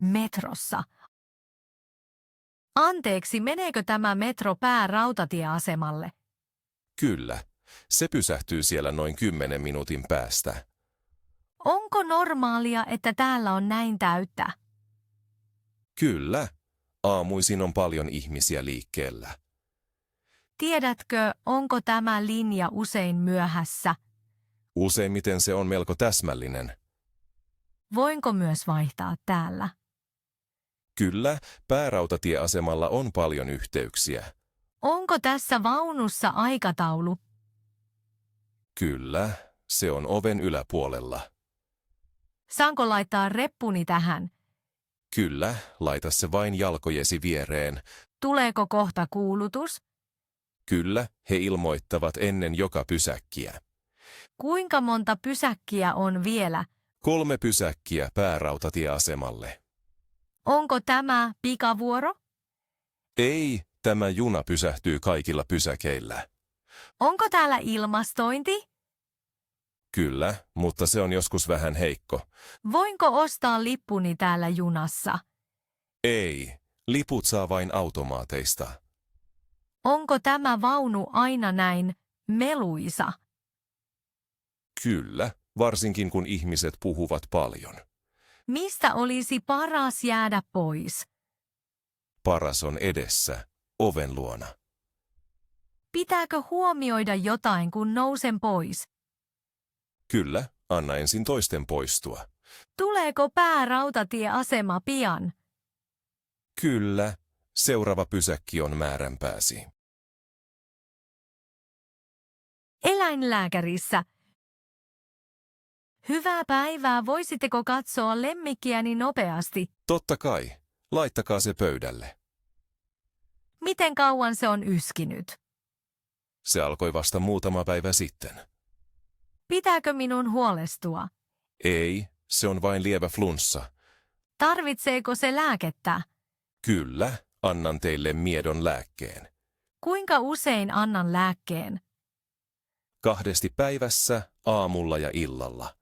Metrossa. Anteeksi, meneekö tämä metro päärautatieasemalle? Kyllä. Se pysähtyy siellä noin 10 minuutin päästä. Onko normaalia, että täällä on näin täyttä? Kyllä. Aamuisin on paljon ihmisiä liikkeellä. Tiedätkö, onko tämä linja usein myöhässä? Useimmiten se on melko täsmällinen. Voinko myös vaihtaa täällä? Kyllä, päärautatieasemalla on paljon yhteyksiä. Onko tässä vaunussa aikataulu? Kyllä, se on oven yläpuolella. Saanko laittaa reppuni tähän? Kyllä, laita se vain jalkojesi viereen. Tuleeko kohta kuulutus? Kyllä, he ilmoittavat ennen joka pysäkkiä. Kuinka monta pysäkkiä on vielä? 3 pysäkkiä päärautatieasemalle. Onko tämä pikavuoro? Ei, tämä juna pysähtyy kaikilla pysäkeillä. Onko täällä ilmastointi? Kyllä, mutta se on joskus vähän heikko. Voinko ostaa lippuni täällä junassa? Ei, liput saa vain automaateista. Onko tämä vaunu aina näin meluisa? Kyllä, varsinkin kun ihmiset puhuvat paljon. Mistä olisi paras jäädä pois? Paras on edessä, oven luona. Pitääkö huomioida jotain, kun nousen pois? Kyllä, anna ensin toisten poistua. Tuleeko päärautatieasema pian? Kyllä, seuraava pysäkki on määränpääsi. Eläinlääkärissä. Hyvää päivää, voisitteko katsoa lemmikkiäni nopeasti? Totta kai, laittakaa se pöydälle. Miten kauan se on yskinyt? Se alkoi vasta muutama päivä sitten. Pitääkö minun huolestua? Ei, se on vain lievä flunssa. Tarvitseeko se lääkettä? Kyllä, annan teille miedon lääkkeen. Kuinka usein annan lääkkeen? 2 päivässä, aamulla ja illalla.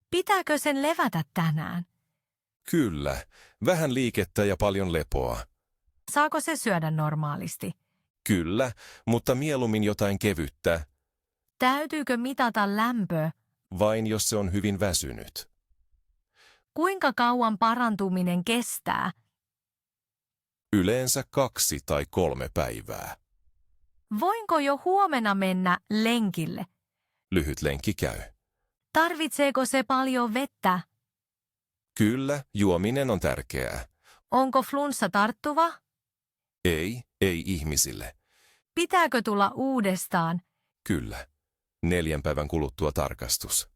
Pitääkö sen levätä tänään? Kyllä, vähän liikettä ja paljon lepoa. Saako se syödä normaalisti? Kyllä, mutta mieluummin jotain kevyttä, Täytyykö mitata lämpö? vain jos se on hyvin väsynyt. Kuinka kauan parantuminen kestää? Yleensä 2 tai 3 päivää. Voinko jo huomenna mennä lenkille? Lyhyt lenkki käy. Tarvitseeko se paljon vettä? Kyllä, juominen on tärkeää. Onko flunssa tarttuva? Ei ihmisille. Pitääkö tulla uudestaan? Kyllä. 4 päivän kuluttua tarkastus.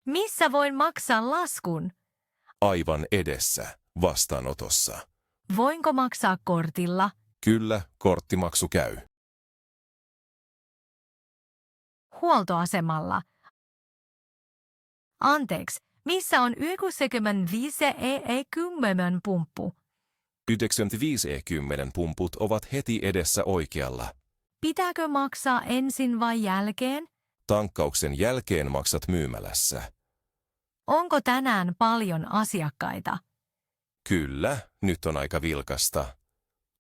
Missä voin maksaa laskun? Aivan edessä, vastaanotossa. Voinko maksaa kortilla? Kyllä, korttimaksu käy. Huoltoasemalla. Anteeksi, missä on 95 EE10 pumppu? 95E10 pumput ovat heti edessä oikealla. Pitääkö maksaa ensin vai jälkeen? Tankkauksen jälkeen maksat myymälässä. Onko tänään paljon asiakkaita? Kyllä, nyt on aika vilkasta.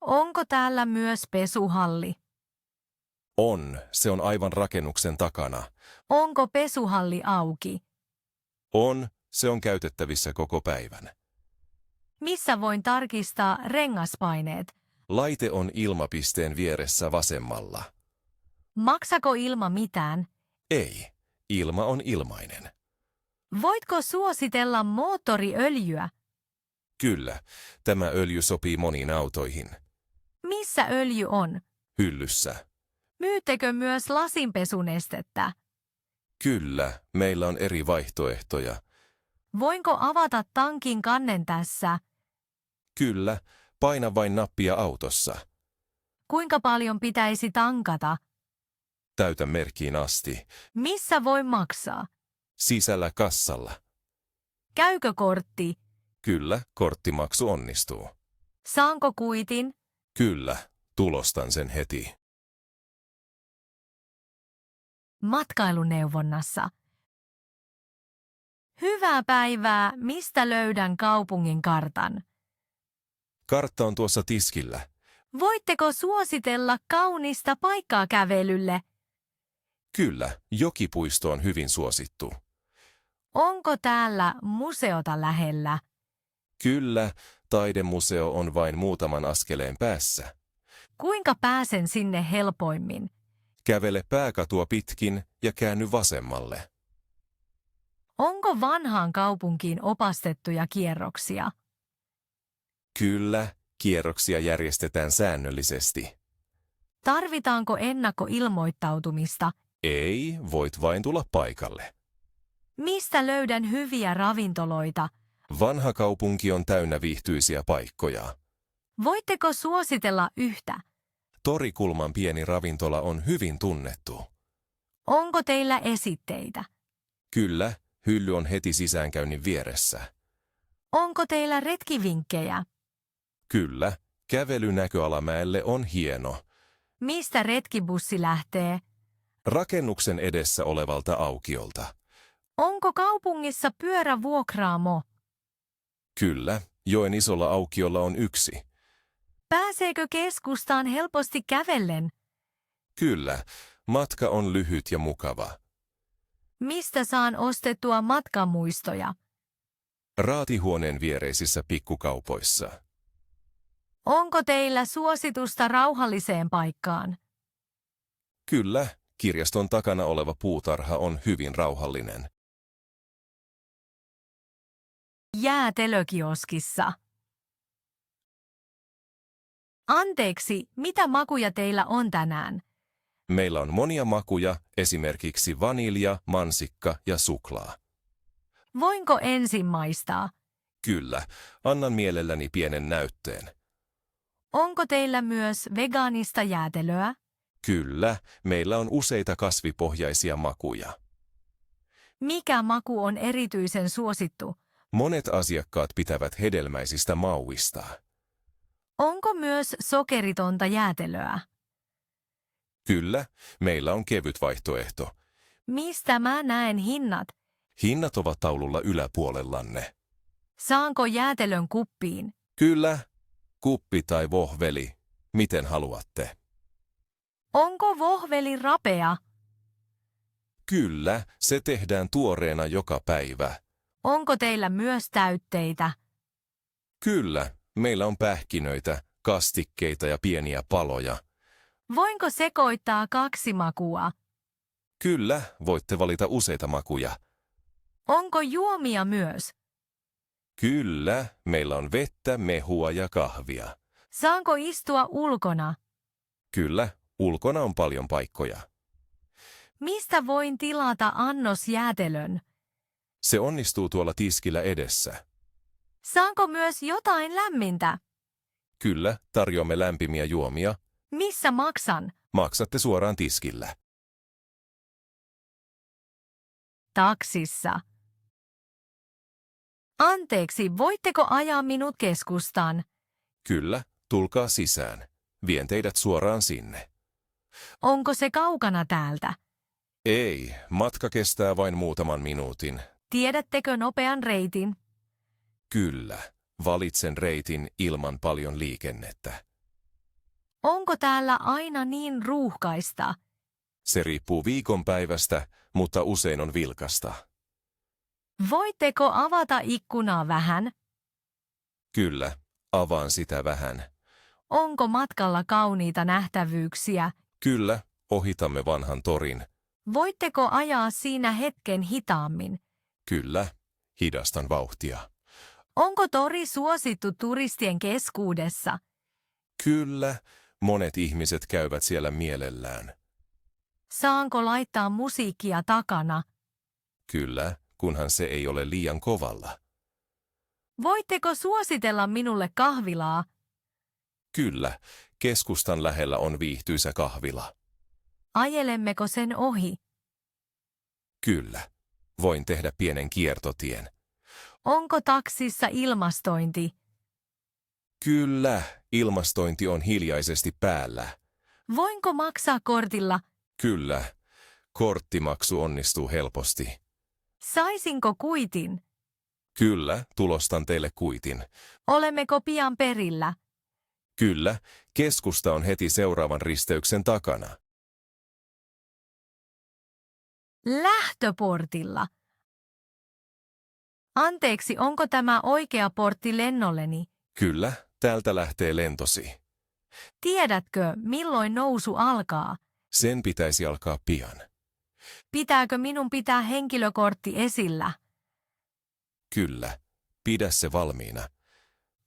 Onko täällä myös pesuhalli? On, se on aivan rakennuksen takana. Onko pesuhalli auki? On, se on käytettävissä koko päivän. Missä voin tarkistaa rengaspaineet? Laite on ilmapisteen vieressä vasemmalla. Maksako ilma mitään? Ei, ilma on ilmainen. Voitko suositella moottoriöljyä? Kyllä, tämä öljy sopii moniin autoihin. Missä öljy on? Hyllyssä. Myyttekö myös lasinpesunestettä? Kyllä, meillä on eri vaihtoehtoja. Voinko avata tankin kannen tässä? Kyllä, paina vain nappia autossa. Kuinka paljon pitäisi tankata? Täytä merkkiin asti. Missä voin maksaa? Sisällä kassalla. Käykö kortti? Kyllä, korttimaksu onnistuu. Saanko kuitin? Kyllä, tulostan sen heti. Matkailuneuvonnassa. Hyvää päivää, mistä löydän kaupungin kartan? Kartta on tuossa tiskillä. Voitteko suositella kaunista paikkaa kävelylle? Kyllä, jokipuisto on hyvin suosittu. Onko täällä museota lähellä? Kyllä, taidemuseo on vain muutaman askeleen päässä. Kuinka pääsen sinne helpoimmin? Kävele pääkatua pitkin ja käänny vasemmalle. Onko vanhaan kaupunkiin opastettuja kierroksia? Kyllä, kierroksia järjestetään säännöllisesti. Tarvitaanko ennakkoilmoittautumista? Ei, voit vain tulla paikalle. Mistä löydän hyviä ravintoloita? Vanha kaupunki on täynnä viihtyisiä paikkoja. Voitteko suositella yhtä? Torikulman pieni ravintola on hyvin tunnettu. Onko teillä esitteitä? Kyllä, hylly on heti sisäänkäynnin vieressä. Onko teillä retkivinkkejä? Kyllä, kävely näköalamäelle on hieno. Mistä retkibussi lähtee? Rakennuksen edessä olevalta aukiolta. Onko kaupungissa pyörävuokraamo? Kyllä, joen isolla aukiolla on yksi. Pääseekö keskustaan helposti kävellen? Kyllä, matka on lyhyt ja mukava. Mistä saan ostettua matkamuistoja? Raatihuoneen viereisissä pikkukaupoissa. Onko teillä suositusta rauhalliseen paikkaan? Kyllä, kirjaston takana oleva puutarha on hyvin rauhallinen. Jäätelökioskissa. Anteeksi, mitä makuja teillä on tänään? Meillä on monia makuja, esimerkiksi vanilja, mansikka ja suklaa. Voinko ensin maistaa? Kyllä, annan mielelläni pienen näytteen. Onko teillä myös vegaanista jäätelöä? Kyllä, meillä on useita kasvipohjaisia makuja. Mikä maku on erityisen suosittu? Monet asiakkaat pitävät hedelmäisistä mauista. Onko myös sokeritonta jäätelöä? Kyllä, meillä on kevyt vaihtoehto. Mistä mä näen hinnat? Hinnat ovat taululla yläpuolellanne. Saanko jäätelön kuppiin? Kyllä, kuppi tai vohveli, miten haluatte. Onko vohveli rapea? Kyllä, se tehdään tuoreena joka päivä. Onko teillä myös täytteitä? Kyllä, meillä on pähkinöitä, kastikkeita ja pieniä paloja. Voinko sekoittaa 2 makua? Kyllä, voitte valita useita makuja. Onko juomia myös? Kyllä, meillä on vettä, mehua ja kahvia. Saanko istua ulkona? Kyllä, ulkona on paljon paikkoja. Mistä voin tilata annosjäätelön? Se onnistuu tuolla tiskillä edessä. Saanko myös jotain lämmintä? Kyllä, tarjoamme lämpimiä juomia. Missä maksan? Maksatte suoraan tiskillä. Taksissa. Anteeksi, voitteko ajaa minut keskustaan? Kyllä, tulkaa sisään. Vien teidät suoraan sinne. Onko se kaukana täältä? Ei, matka kestää vain muutaman minuutin. Tiedättekö nopean reitin? Kyllä, valitsen reitin ilman paljon liikennettä. Onko täällä aina niin ruuhkaista? Se riippuu viikonpäivästä, mutta usein on vilkasta. Voitteko avata ikkunaa vähän? Kyllä, avaan sitä vähän. Onko matkalla kauniita nähtävyyksiä? Kyllä, ohitamme vanhan torin. Voitteko ajaa siinä hetken hitaammin? Kyllä, hidastan vauhtia. Onko tori suosittu turistien keskuudessa? Kyllä, monet ihmiset käyvät siellä mielellään. Saanko laittaa musiikkia takana? Kyllä, kunhan se ei ole liian kovalla. Voitteko suositella minulle kahvilaa? Kyllä, keskustan lähellä on viihtyisä kahvila. Ajelemmeko sen ohi? Kyllä, voin tehdä pienen kiertotien. Onko taksissa ilmastointi? Kyllä, ilmastointi on hiljaisesti päällä. Voinko maksaa kortilla? Kyllä, korttimaksu onnistuu helposti. Saisinko kuitin? Kyllä, tulostan teille kuitin. Olemmeko pian perillä? Kyllä, keskusta on heti seuraavan risteyksen takana. Lähtöportilla. Anteeksi, onko tämä oikea portti lennolleni? Kyllä, täältä lähtee lentosi. Tiedätkö, milloin nousu alkaa? Sen pitäisi alkaa pian. Pitääkö minun pitää henkilökortti esillä? Kyllä, pidä se valmiina.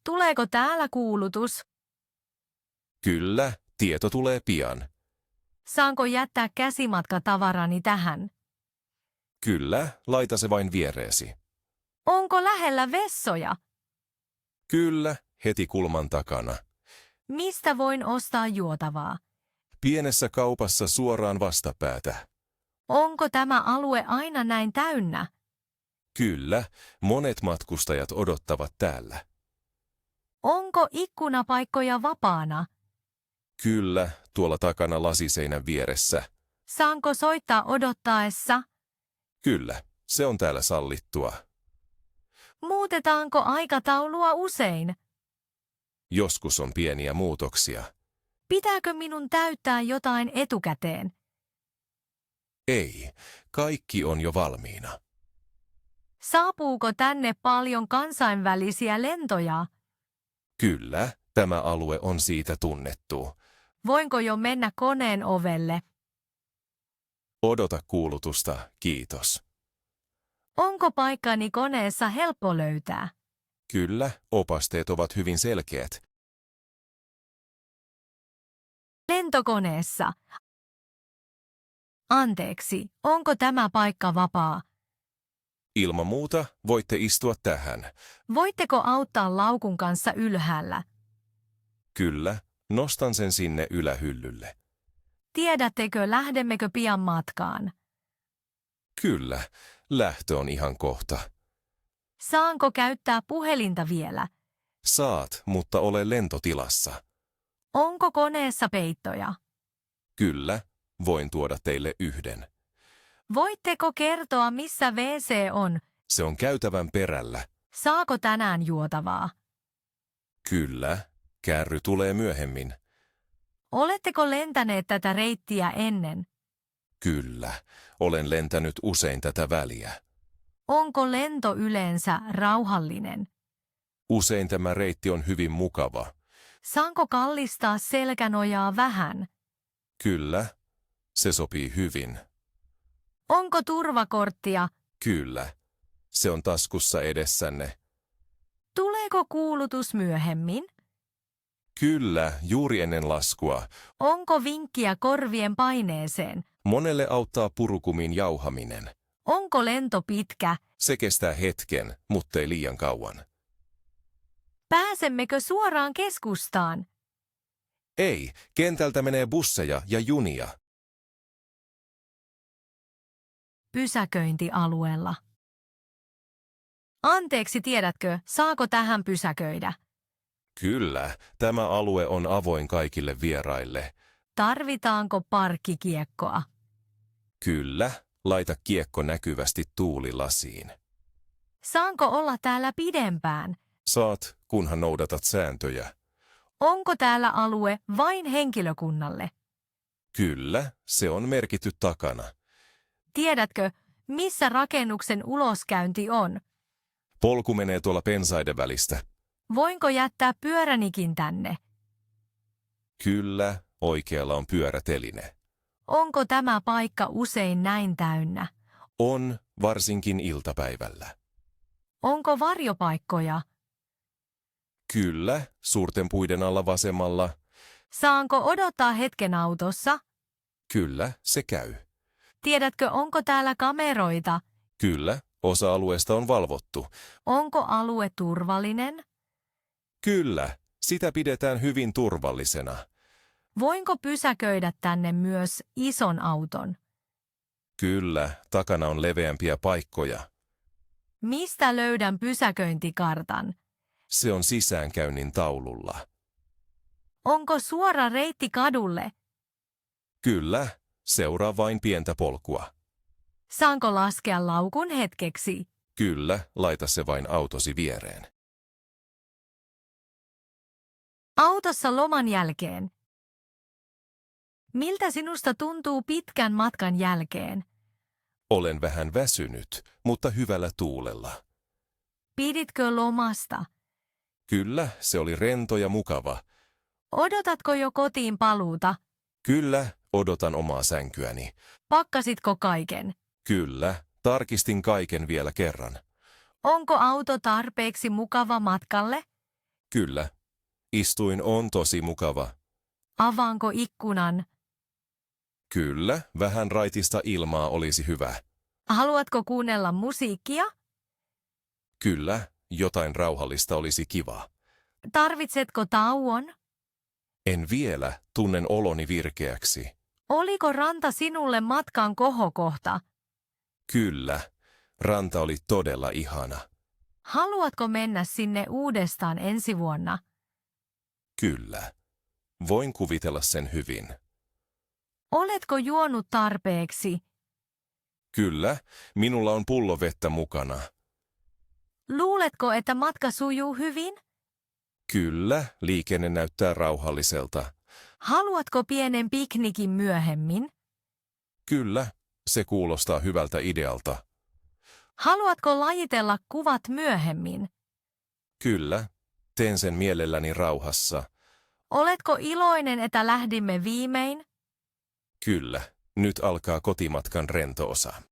Tuleeko täällä kuulutus? Kyllä, tieto tulee pian. Saanko jättää käsimatkatavarani tähän? Kyllä, laita se vain viereesi. Onko lähellä vessoja? Kyllä, heti kulman takana. Mistä voin ostaa juotavaa? Pienessä kaupassa suoraan vastapäätä. Onko tämä alue aina näin täynnä? Kyllä, monet matkustajat odottavat täällä. Onko ikkunapaikkoja vapaana? Kyllä, tuolla takana lasiseinän vieressä. Saanko soittaa odottaessa? Kyllä, se on täällä sallittua. Muutetaanko aikataulua usein? Joskus on pieniä muutoksia. Pitääkö minun täyttää jotain etukäteen? Ei, kaikki on jo valmiina. Saapuuko tänne paljon kansainvälisiä lentoja? Kyllä, tämä alue on siitä tunnettu. Voinko jo mennä koneen ovelle? Odota kuulutusta, kiitos. Onko paikkani koneessa helppo löytää? Kyllä, opasteet ovat hyvin selkeät. Lentokoneessa. Anteeksi, onko tämä paikka vapaa? Ilman muuta voitte istua tähän. Voitteko auttaa laukun kanssa ylhäällä? Kyllä, nostan sen sinne ylähyllylle. Tiedättekö, lähdemmekö pian matkaan? Kyllä, lähtö on ihan kohta. Saanko käyttää puhelinta vielä? Saat, mutta ole lentotilassa. Onko koneessa peittoja? Kyllä, voin tuoda teille yhden. Voitteko kertoa, missä WC on? Se on käytävän perällä. Saako tänään juotavaa? Kyllä, kärry tulee myöhemmin. Oletteko lentäneet tätä reittiä ennen? Kyllä, olen lentänyt usein tätä väliä. Onko lento yleensä rauhallinen? Usein tämä reitti on hyvin mukava. Saanko kallistaa selkänojaa vähän? Kyllä, se sopii hyvin. Onko turvakorttia? Kyllä, se on taskussa edessänne. Tuleeko kuulutus myöhemmin? Kyllä, juuri ennen laskua. Onko vinkkiä korvien paineeseen? Monelle auttaa purukumin jauhaminen. Onko lento pitkä? Se kestää hetken, mutta ei liian kauan. Pääsemmekö suoraan keskustaan? Ei, kentältä menee busseja ja junia. Pysäköintialueella. Anteeksi, tiedätkö, saako tähän pysäköidä? Kyllä, tämä alue on avoin kaikille vieraille. Tarvitaanko parkkikiekkoa? Kyllä, laita kiekko näkyvästi tuulilasiin. Saanko olla täällä pidempään? Saat, kunhan noudatat sääntöjä. Onko täällä alue vain henkilökunnalle? Kyllä, se on merkitty takana. Tiedätkö, missä rakennuksen uloskäynti on? Polku menee tuolla pensaiden välistä. Voinko jättää pyöränikin tänne? Kyllä, oikealla on pyöräteline. Onko tämä paikka usein näin täynnä? On, varsinkin iltapäivällä. Onko varjopaikkoja? Kyllä, suurten puiden alla vasemmalla. Saanko odottaa hetken autossa? Kyllä, se käy. Tiedätkö, onko täällä kameroita? Kyllä, osa alueesta on valvottu. Onko alue turvallinen? Kyllä, sitä pidetään hyvin turvallisena. Voinko pysäköidä tänne myös ison auton? Kyllä, takana on leveämpiä paikkoja. Mistä löydän pysäköintikartan? Se on sisäänkäynnin taululla. Onko suora reitti kadulle? Kyllä, seuraa vain pientä polkua. Saanko laskea laukun hetkeksi? Kyllä, laita se vain autosi viereen. Autossa loman jälkeen. Miltä sinusta tuntuu pitkän matkan jälkeen? Olen vähän väsynyt, mutta hyvällä tuulella. Piditkö lomasta? Kyllä, se oli rento ja mukava. Odotatko jo kotiin paluuta? Kyllä, odotan omaa sänkyäni. Pakkasitko kaiken? Kyllä, tarkistin kaiken vielä kerran. Onko auto tarpeeksi mukava matkalle? Kyllä. Istuin on tosi mukava. Avaanko ikkunan? Kyllä, vähän raitista ilmaa olisi hyvä. Haluatko kuunnella musiikkia? Kyllä, jotain rauhallista olisi kiva. Tarvitsetko tauon? En vielä, tunnen oloni virkeäksi. Oliko ranta sinulle matkan kohokohta? Kyllä, ranta oli todella ihana. Haluatko mennä sinne uudestaan ensi vuonna? Kyllä. Voin kuvitella sen hyvin. Oletko juonut tarpeeksi? Kyllä, minulla on pullo vettä mukana. Luuletko, että matka sujuu hyvin? Kyllä, liikenne näyttää rauhalliselta. Haluatko pienen piknikin myöhemmin? Kyllä, se kuulostaa hyvältä idealta. Haluatko lajitella kuvat myöhemmin? Kyllä, teen sen mielelläni rauhassa. Oletko iloinen, että lähdimme viimein? Kyllä, nyt alkaa kotimatkan rento osa.